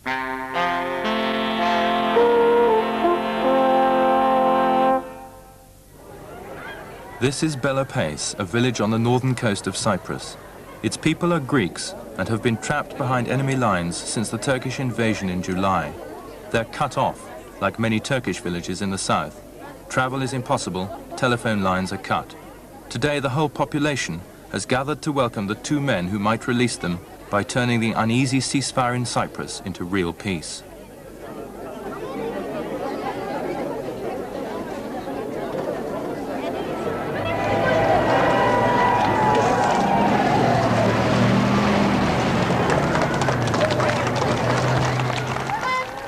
This is Belopais, a village on the northern coast of Cyprus. Its people are Greeks and have been trapped behind enemy lines since the Turkish invasion in July. They're cut off, like many Turkish villages in the south. Travel is impossible, telephone lines are cut. Today the whole population has gathered to welcome the two men who might release them by turning the uneasy ceasefire in Cyprus into real peace.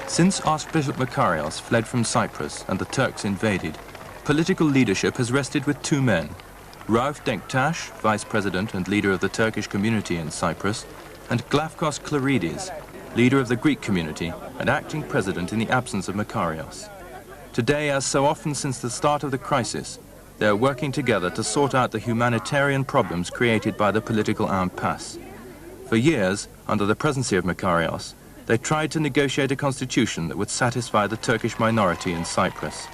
Since Archbishop Makarios fled from Cyprus and the Turks invaded, political leadership has rested with two men, Rauf Denktaş, vice president and leader of the Turkish community in Cyprus, and Glafcos Clerides, leader of the Greek community and acting president in the absence of Makarios. Today, as so often since the start of the crisis, they are working together to sort out the humanitarian problems created by the political impasse. For years, under the presidency of Makarios, they tried to negotiate a constitution that would satisfy the Turkish minority in Cyprus.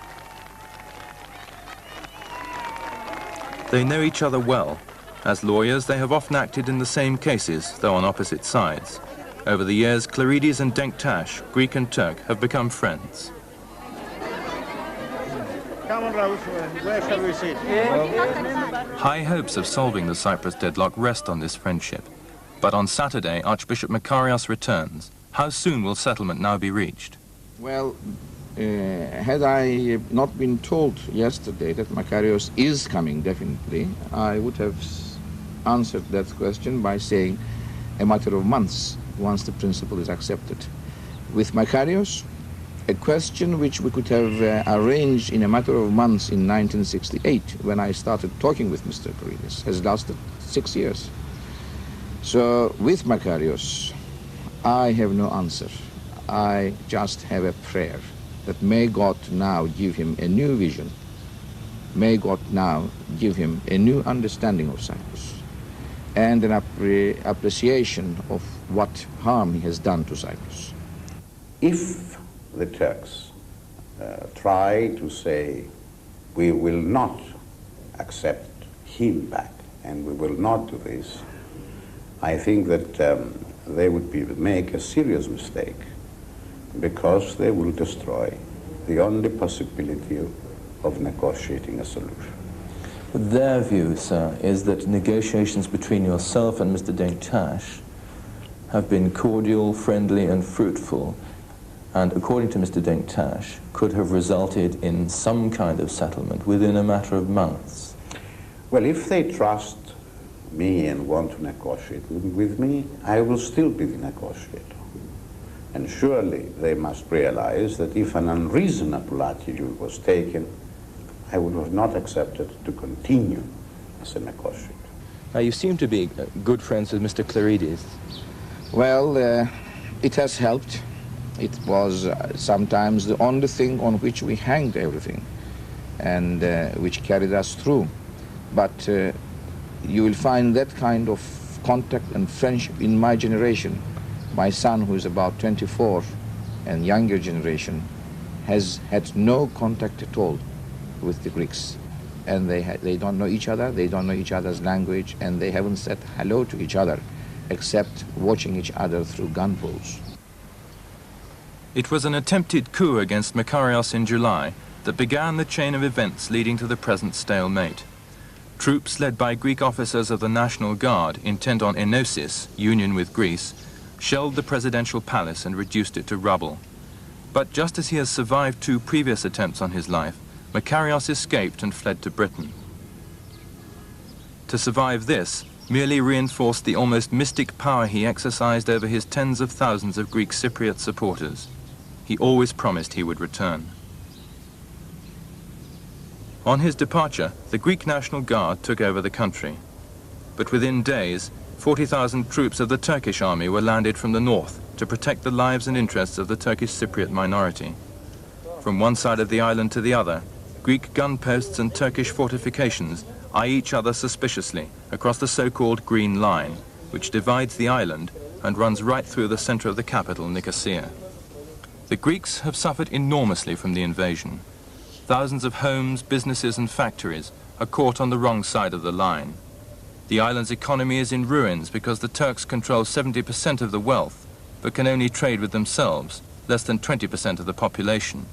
They know each other well. As lawyers, they have often acted in the same cases, though on opposite sides. Over the years, Clerides and Denktaş, Greek and Turk, have become friends. Come on, Rauf, where shall we sit? High hopes of solving the Cyprus deadlock rest on this friendship. But on Saturday, Archbishop Makarios returns. How soon will settlement now be reached? Well, had I not been told yesterday that Makarios is coming definitely, I would have answered that question by saying a matter of months once the principle is accepted. With Makarios, a question which we could have arranged in a matter of months in 1968 when I started talking with Mr. Clerides has lasted 6 years. So with Makarios, I have no answer. I just have a prayer that may God now give him a new vision. May God now give him a new understanding of Cyprus and an appreciation of what harm he has done to Cyprus. If the Turks try to say, we will not accept him back and we will not do this, I think that they would make a serious mistake because they will destroy the only possibility of negotiating a solution. Their view, sir, is that negotiations between yourself and Mr. Denktaş have been cordial, friendly and fruitful, and according to Mr. Denktaş, could have resulted in some kind of settlement within a matter of months. Well, if they trust me and want to negotiate with me, I will still be the negotiator. And surely they must realize that if an unreasonable attitude was taken, I would have not accepted to continue as a negotiator. Now, you seem to be good friends with Mr. Clerides. Well, it has helped. It was sometimes the only thing on which we hanged everything and which carried us through. But you will find that kind of contact and friendship in my generation. My son, who is about 24 and younger generation, has had no contact at all with the Greeks. And they don't know each other, they don't know each other's language, and they haven't said hello to each other except watching each other through gun poles. It was an attempted coup against Makarios in July that began the chain of events leading to the present stalemate. Troops led by Greek officers of the National Guard, intent on enosis, union with Greece, shelled the presidential palace and reduced it to rubble. But just as he has survived 2 previous attempts on his life, Makarios escaped and fled to Britain. To survive this merely reinforced the almost mystic power he exercised over his tens of thousands of Greek Cypriot supporters. He always promised he would return. On his departure, the Greek National Guard took over the country. But within days, 40,000 troops of the Turkish army were landed from the north to protect the lives and interests of the Turkish Cypriot minority. From one side of the island to the other, Greek gun posts and Turkish fortifications eye each other suspiciously across the so-called Green Line, which divides the island and runs right through the center of the capital, Nicosia. The Greeks have suffered enormously from the invasion. Thousands of homes, businesses and factories are caught on the wrong side of the line. The island's economy is in ruins because the Turks control 70% of the wealth, but can only trade with themselves, less than 20% of the population.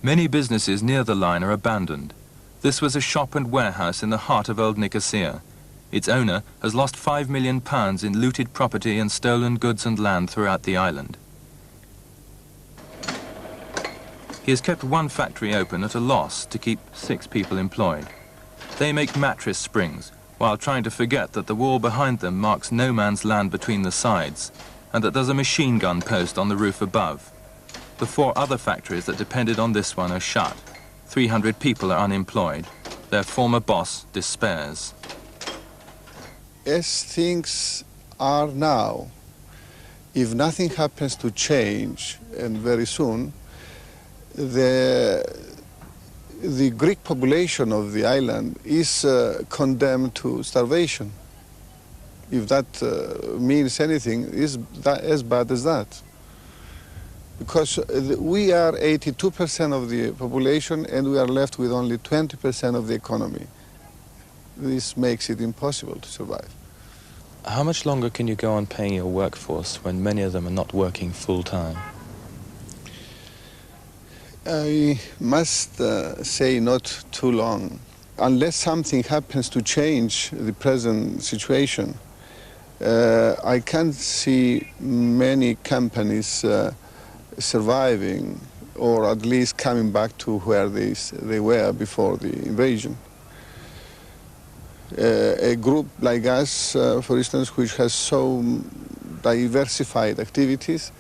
Many businesses near the line are abandoned. This was a shop and warehouse in the heart of old Nicosia. Its owner has lost £5 million in looted property and stolen goods and land throughout the island. He has kept one factory open at a loss to keep 6 people employed. They make mattress springs, while trying to forget that the wall behind them marks no man's land between the sides, and that there's a machine gun post on the roof above. The 4 other factories that depended on this one are shut. 300 people are unemployed. Their former boss despairs. As things are now, if nothing happens to change, and very soon, the Greek population of the island is condemned to starvation. If that means anything, is that as bad as that? Because we are 82% of the population and we are left with only 20% of the economy. This makes it impossible to survive. How much longer can you go on paying your workforce when many of them are not working full-time? I must say not too long. Unless something happens to change the present situation, I can't see many companies surviving or at least coming back to where they were before the invasion. A group like us, for instance, which has so diversified activities,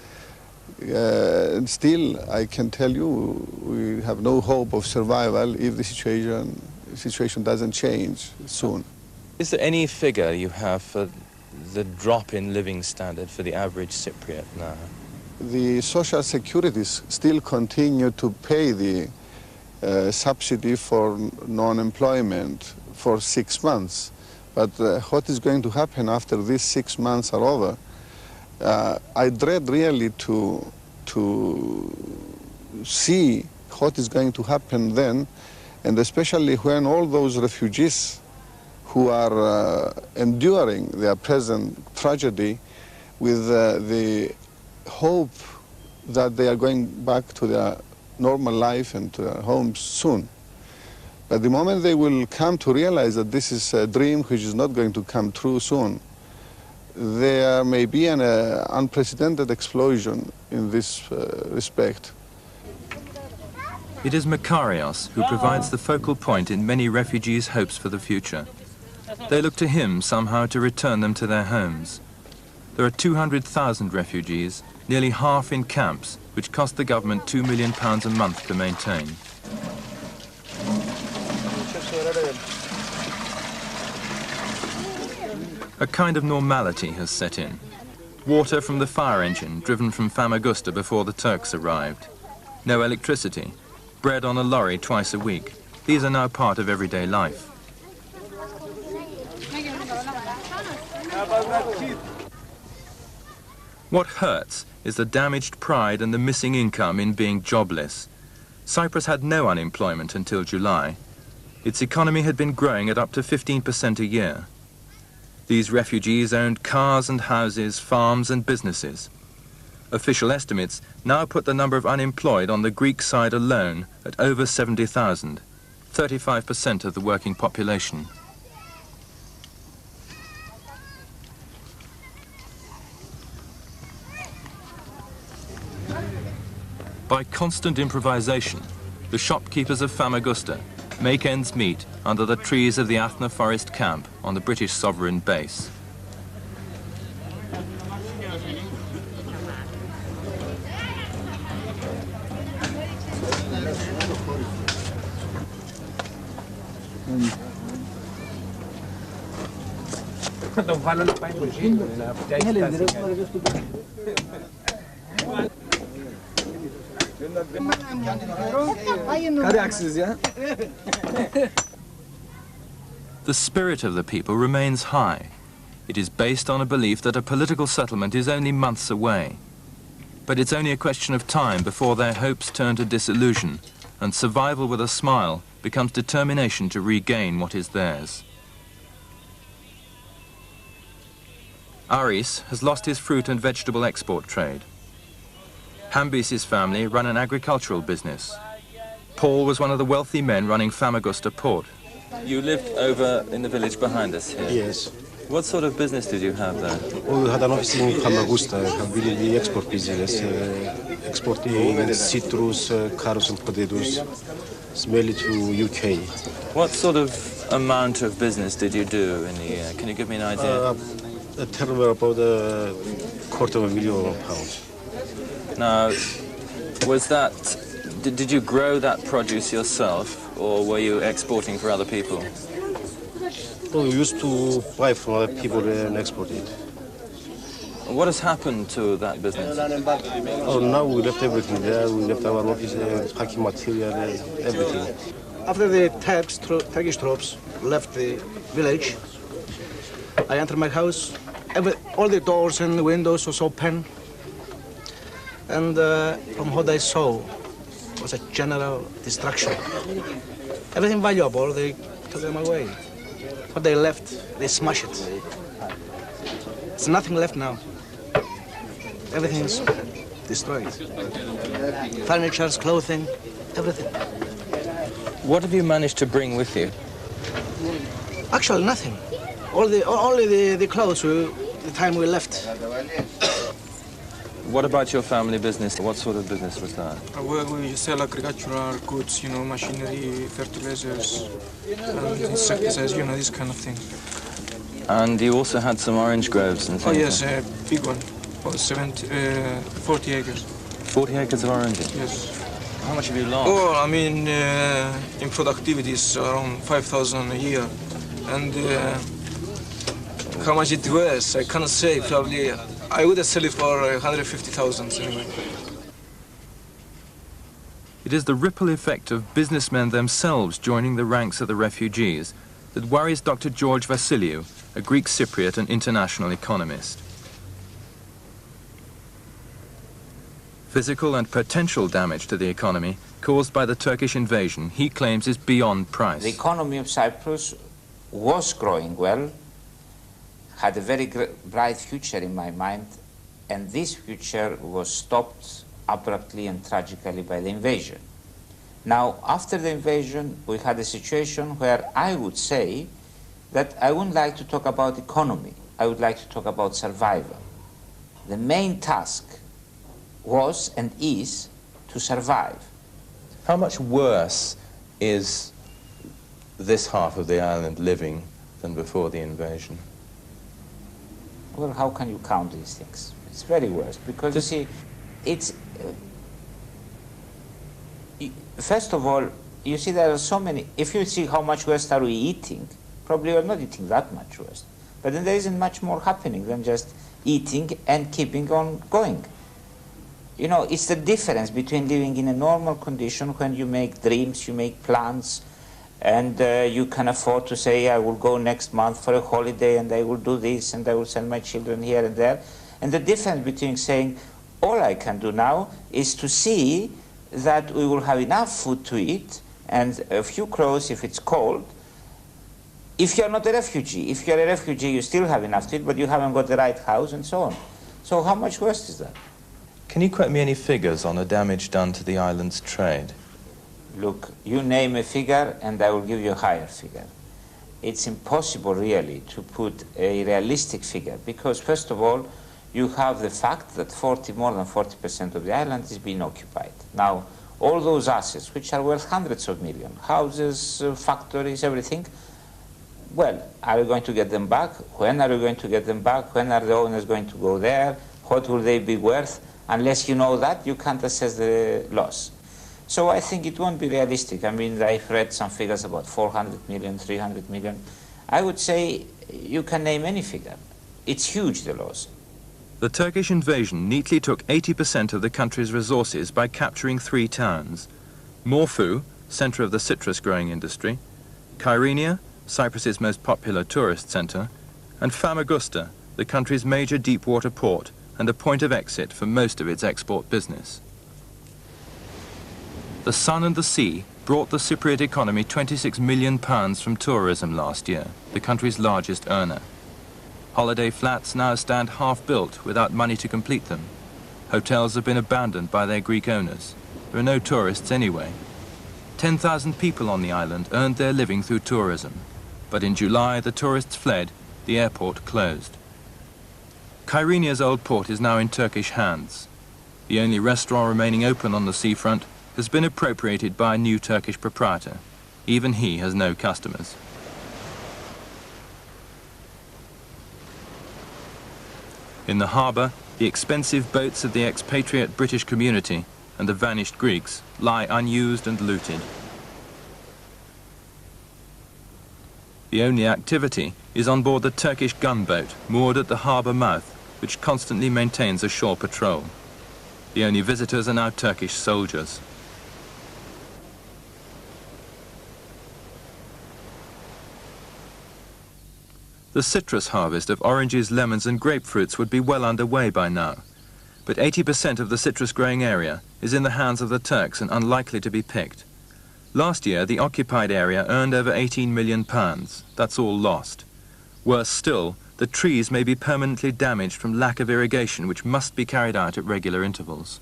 still, I can tell you, we have no hope of survival if the situation doesn't change soon. Is there any figure you have for the drop in living standard for the average Cypriot now? The social securities still continue to pay the subsidy for non-employment for 6 months. But what is going to happen after these 6 months are over? I dread really to see what is going to happen then, and especially when all those refugees who are enduring their present tragedy with the hope that they are going back to their normal life and to their homes soon. But the moment they will come to realize that this is a dream which is not going to come true soon, there may be an unprecedented explosion in this respect. It is Makarios who provides the focal point in many refugees' hopes for the future. They look to him somehow to return them to their homes. There are 200,000 refugees, nearly half in camps, which cost the government £2 million a month to maintain. A kind of normality has set in. Water from the fire engine driven from Famagusta before the Turks arrived. No electricity. Bread on a lorry twice a week. These are now part of everyday life. What hurts is the damaged pride and the missing income in being jobless. Cyprus had no unemployment until July. Its economy had been growing at up to 15% a year. These refugees owned cars and houses, farms and businesses. Official estimates now put the number of unemployed on the Greek side alone at over 70,000, 35% of the working population. By constant improvisation, the shopkeepers of Famagusta make ends meet under the trees of the Athna Forest camp on the British sovereign base. The spirit of the people remains high. It is based on a belief that a political settlement is only months away. But it's only a question of time before their hopes turn to disillusion, and survival with a smile becomes determination to regain what is theirs. Aris has lost his fruit and vegetable export trade. Hambis' family run an agricultural business. Paul was one of the wealthy men running Famagusta port. You lived over in the village behind us here? Yes. What sort of business did you have there? We had an office in Famagusta, in the export business, exporting citrus, carrots and potatoes, mainly to UK. What sort of amount of business did you do in the year? Can you give me an idea? A turnover about £250,000. Now, was that, did you grow that produce yourself, or were you exporting for other people? We used to buy from other people and export it. What has happened to that business? Oh, now we left everything there. We left our office, packing material, everything. After the Turkish troops left the village, I entered my house. All the doors and the windows was open. And from what I saw was a general destruction. Everything valuable, they took them away. What they left, they smashed it. There's nothing left now. Everything is destroyed. Furniture, clothing, everything. What have you managed to bring with you? Actually, nothing. Only the clothes, the time we left. What about your family business? What sort of business was that? We sell agricultural goods, machinery, fertilizers, and insecticides, this kind of thing. And you also had some orange groves and things? Oh, yes, a big one, about 40 acres. 40 acres of oranges? Yes. How much have you lost? Oh, I mean, in productivity, it's around 5,000 a year. And how much it was, I cannot say, probably. I would have sold it for 150,000 anyway. It is the ripple effect of businessmen themselves joining the ranks of the refugees that worries Dr. George Vassiliou, a Greek Cypriot and international economist. Physical and potential damage to the economy caused by the Turkish invasion he claims is beyond price. The economy of Cyprus was growing well, had a very bright future in my mind, and this future was stopped abruptly and tragically by the invasion. Now, after the invasion, we had a situation where I would say that I wouldn't like to talk about economy. I would like to talk about survival. The main task was and is to survive. How much worse is this half of the island living than before the invasion? Well, how can you count these things? It's very worse because, you see, it's... first of all, you see there are so many... If you see how much worse are we eating, probably we're not eating that much worse. But then there isn't much more happening than just eating and keeping on going. It's the difference between living in a normal condition when you make dreams, you make plans, and you can afford to say, I will go next month for a holiday and I will do this and I will send my children here and there. And the difference between saying, all I can do now is to see that we will have enough food to eat and a few clothes if it's cold. If you're not a refugee, if you're a refugee, you still have enough to eat, but you haven't got the right house and so on. So how much worse is that? Can you quote me any figures on the damage done to the island's trade? Look, you name a figure and I will give you a higher figure. It's impossible really to put a realistic figure because first of all, you have the fact that more than 40% of the island is being occupied. Now, all those assets, which are worth hundreds of millions, houses, factories, everything, well, are you going to get them back? When are you going to get them back? When are the owners going to go there? What will they be worth? Unless you know that, you can't assess the loss. So I think it won't be realistic. I mean, I've read some figures about 400 million, 300 million. I would say you can name any figure. It's huge, the loss. The Turkish invasion neatly took 80% of the country's resources by capturing 3 towns: Morphu, centre of the citrus growing industry, Kyrenia, Cyprus's most popular tourist centre, and Famagusta, the country's major deep-water port and a point of exit for most of its export business. The sun and the sea brought the Cypriot economy £26 million from tourism last year, the country's largest earner. Holiday flats now stand half-built without money to complete them. Hotels have been abandoned by their Greek owners. There are no tourists anyway. 10,000 people on the island earned their living through tourism. But in July, the tourists fled, the airport closed. Kyrenia's old port is now in Turkish hands. The only restaurant remaining open on the seafront has been appropriated by a new Turkish proprietor. Even he has no customers. In the harbour, the expensive boats of the expatriate British community and the vanished Greeks lie unused and looted. The only activity is on board the Turkish gunboat moored at the harbour mouth, which constantly maintains a shore patrol. The only visitors are now Turkish soldiers. The citrus harvest of oranges, lemons and grapefruits would be well underway by now. But 80% of the citrus-growing area is in the hands of the Turks and unlikely to be picked. Last year, the occupied area earned over £18 million. That's all lost. Worse still, the trees may be permanently damaged from lack of irrigation, which must be carried out at regular intervals.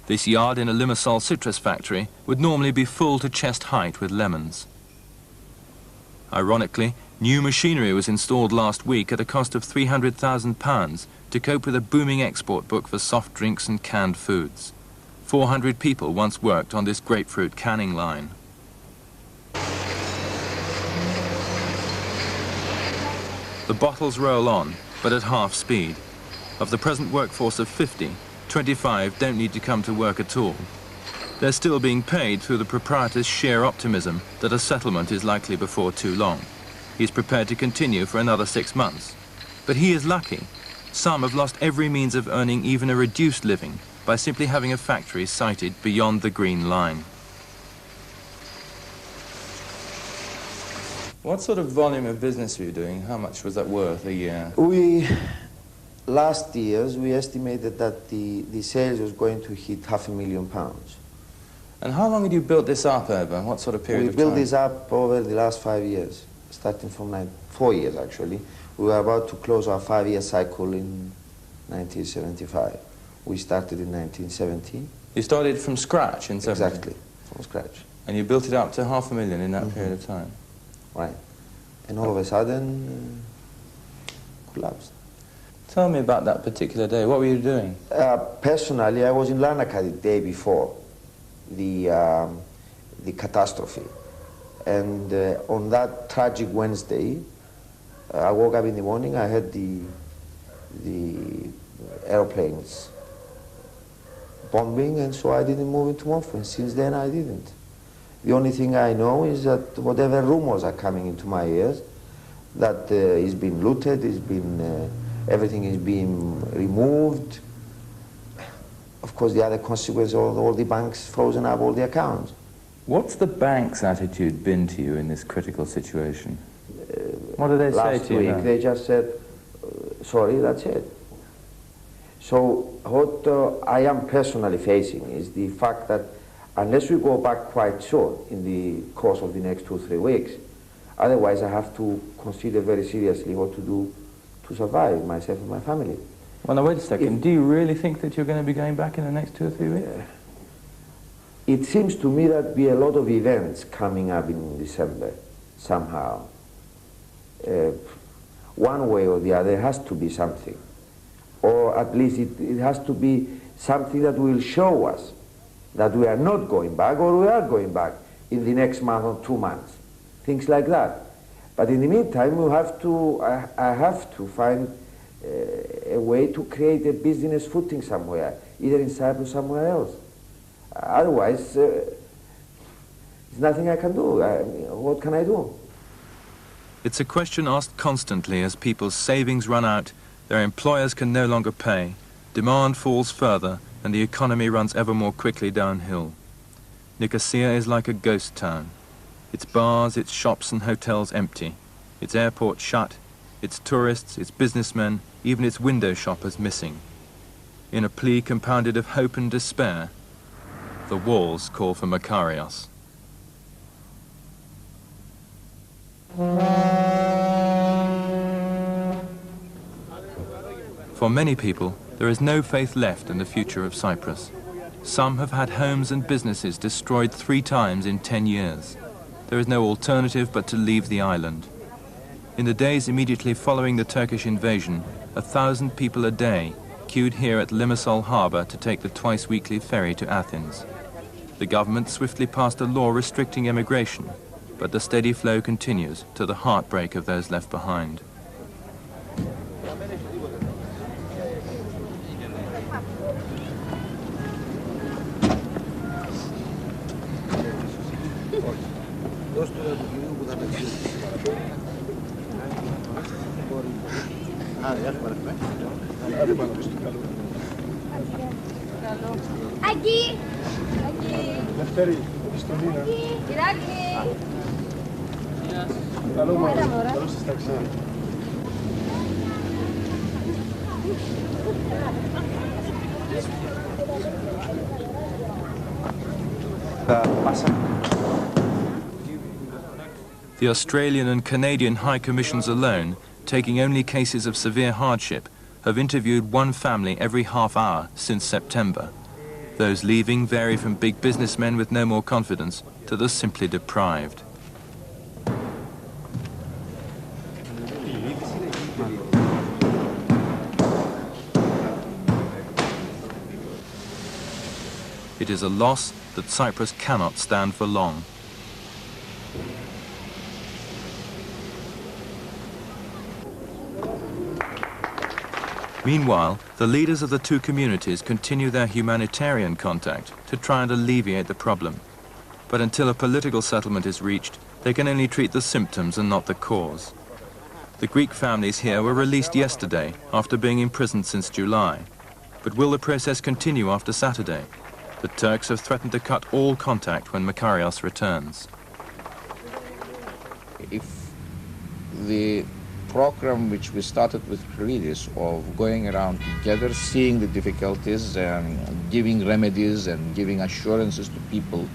This yard in a Limassol citrus factory would normally be full to chest height with lemons. Ironically, new machinery was installed last week at a cost of £300,000 to cope with a booming export book for soft drinks and canned foods. 400 people once worked on this grapefruit canning line. The bottles roll on, but at half speed. Of the present workforce of 50, 25 don't need to come to work at all. They're still being paid through the proprietor's sheer optimism that a settlement is likely before too long. He's prepared to continue for another 6 months. But he is lucky. Some have lost every means of earning even a reduced living by simply having a factory sited beyond the green line. What sort of volume of business were you doing? How much was that worth a year? Last years, we estimated that the sales was going to hit £500,000. And how long had you built this up over? What sort of period of time? We built this up over the last 5 years, starting from 4 years actually. We were about to close our 5-year cycle in 1975. We started in 1970. You started from scratch in 70? Exactly, from scratch. And you built it up to £500,000 in that period of time? Right. And all of a sudden, collapsed. Tell me about that particular day. What were you doing? Personally, I was in Larnaca the day before the catastrophe. And on that tragic Wednesday, I woke up in the morning, I heard the airplanes bombing, and so I didn't move into Moscow. And since then, I didn't. The only thing I know is that whatever rumors are coming into my ears, that it's been looted, everything is being removed. Of course, the other consequence of all the banks frozen up all the accounts. What's the bank's attitude been to you in this critical situation? What do they say to you? Last week, they just said, sorry, that's it. So what I am personally facing is the fact that unless we go back quite soon in the course of the next 2-3 weeks, otherwise I have to consider very seriously what to do to survive myself and my family. Well, now wait a second. Do you really think that you're going to be going back in the next 2 or 3 weeks? It seems to me that there be a lot of events coming up in December, somehow. One way or the other, there has to be something. Or at least it has to be something that will show us that we are not going back or we are going back in the next month or 2 months. Things like that. But in the meantime, I have to find a way to create a business footing somewhere, either in Cyprus or somewhere else. Otherwise, there's nothing I can do. What can I do? It's a question asked constantly as people's savings run out, their employers can no longer pay, demand falls further, and the economy runs ever more quickly downhill. Nicosia is like a ghost town. its bars, its shops and hotels empty, its airport shut, its tourists, its businessmen, even its window shoppers missing. In a plea compounded of hope and despair, the walls call for Makarios. For many people, there is no faith left in the future of Cyprus. Some have had homes and businesses destroyed 3 times in 10 years. There is no alternative but to leave the island. In the days immediately following the Turkish invasion, 1,000 people a day queued here at Limassol harbour to take the twice-weekly ferry to Athens. The government swiftly passed a law restricting immigration, but the steady flow continues to the heartbreak of those left behind. Aquí. The Australian and Canadian High Commissions alone, taking only cases of severe hardship, have interviewed one family every half hour since September. Those leaving vary from big businessmen with no more confidence to the simply deprived. It is a loss that Cyprus cannot stand for long. Meanwhile, the leaders of the two communities continue their humanitarian contact to try and alleviate the problem. But until a political settlement is reached, they can only treat the symptoms and not the cause. The Greek families here were released yesterday after being imprisoned since July. But will the process continue after Saturday? The Turks have threatened to cut all contact when Makarios returns. If the program which we started with Clerides of going around together, seeing the difficulties and giving remedies and giving assurances to people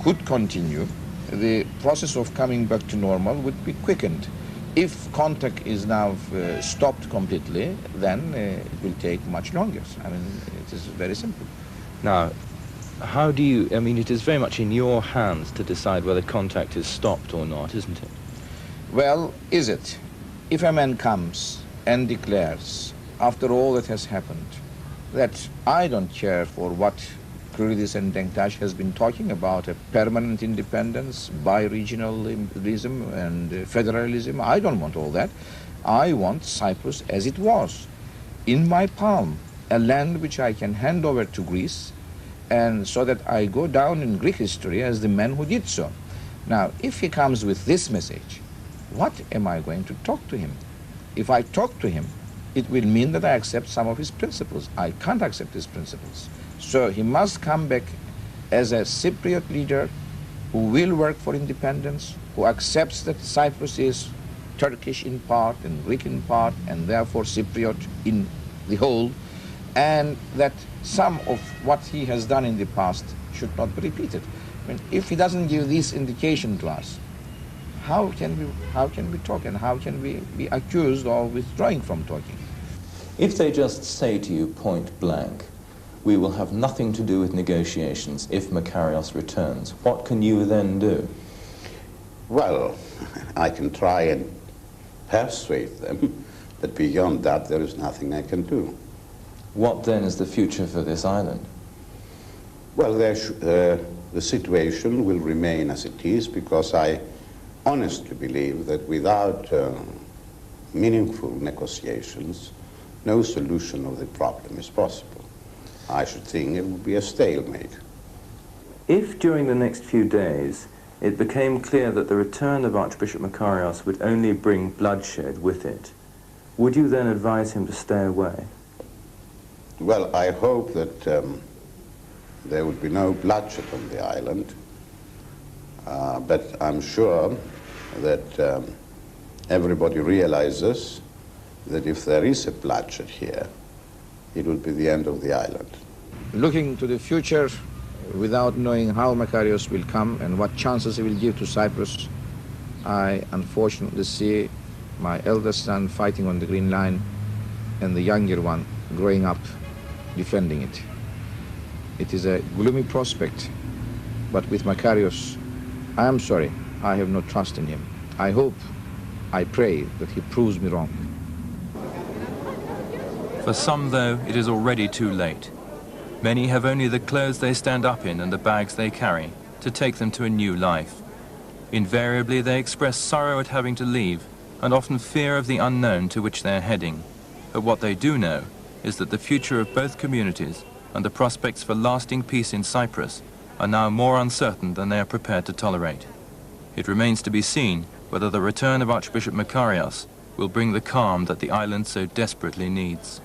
could continue, the process of coming back to normal would be quickened. If contact is now stopped completely, then it will take much longer. I mean, it is very simple. Now, how do you, I mean, it is very much in your hands to decide whether contact is stopped or not, isn't it? Well, is it? If a man comes and declares, after all that has happened, that I don't care for what Clerides and Denktaş has been talking about, a permanent independence, bi-regionalism and federalism, I don't want all that. I want Cyprus as it was, in my palm, a land which I can hand over to Greece, and so that I go down in Greek history as the man who did so. Now, if he comes with this message, what am I going to talk to him? If I talk to him, it will mean that I accept some of his principles. I can't accept his principles. So he must come back as a Cypriot leader who will work for independence, who accepts that Cyprus is Turkish in part and Greek in part, and therefore Cypriot in the whole, and that some of what he has done in the past should not be repeated. I mean, if he doesn't give this indication to us, how can we talk, and how can we be accused of withdrawing from talking? If they just say to you point blank, we will have nothing to do with negotiations if Makarios returns, what can you then do? Well, I can try and persuade them, but beyond that there is nothing I can do. What then is the future for this island? Well, the situation will remain as it is, because I honestly believe that without meaningful negotiations, no solution of the problem is possible. I should think it would be a stalemate. If during the next few days it became clear that the return of Archbishop Makarios would only bring bloodshed with it, would you then advise him to stay away? Well, I hope that there would be no bloodshed on the island. But I'm sure that everybody realizes that if there is a bloodshed here, it will be the end of the island. Looking to the future, without knowing how Makarios will come and what chances he will give to Cyprus, I unfortunately see my eldest son fighting on the Green Line and the younger one growing up defending it. It is a gloomy prospect, but with Makarios, I am sorry, I have no trust in him. I hope, I pray that he proves me wrong. For some, though, it is already too late. Many have only the clothes they stand up in and the bags they carry to take them to a new life. Invariably, they express sorrow at having to leave and often fear of the unknown to which they are heading. But what they do know is that the future of both communities and the prospects for lasting peace in Cyprus are now more uncertain than they are prepared to tolerate. It remains to be seen whether the return of Archbishop Makarios will bring the calm that the island so desperately needs.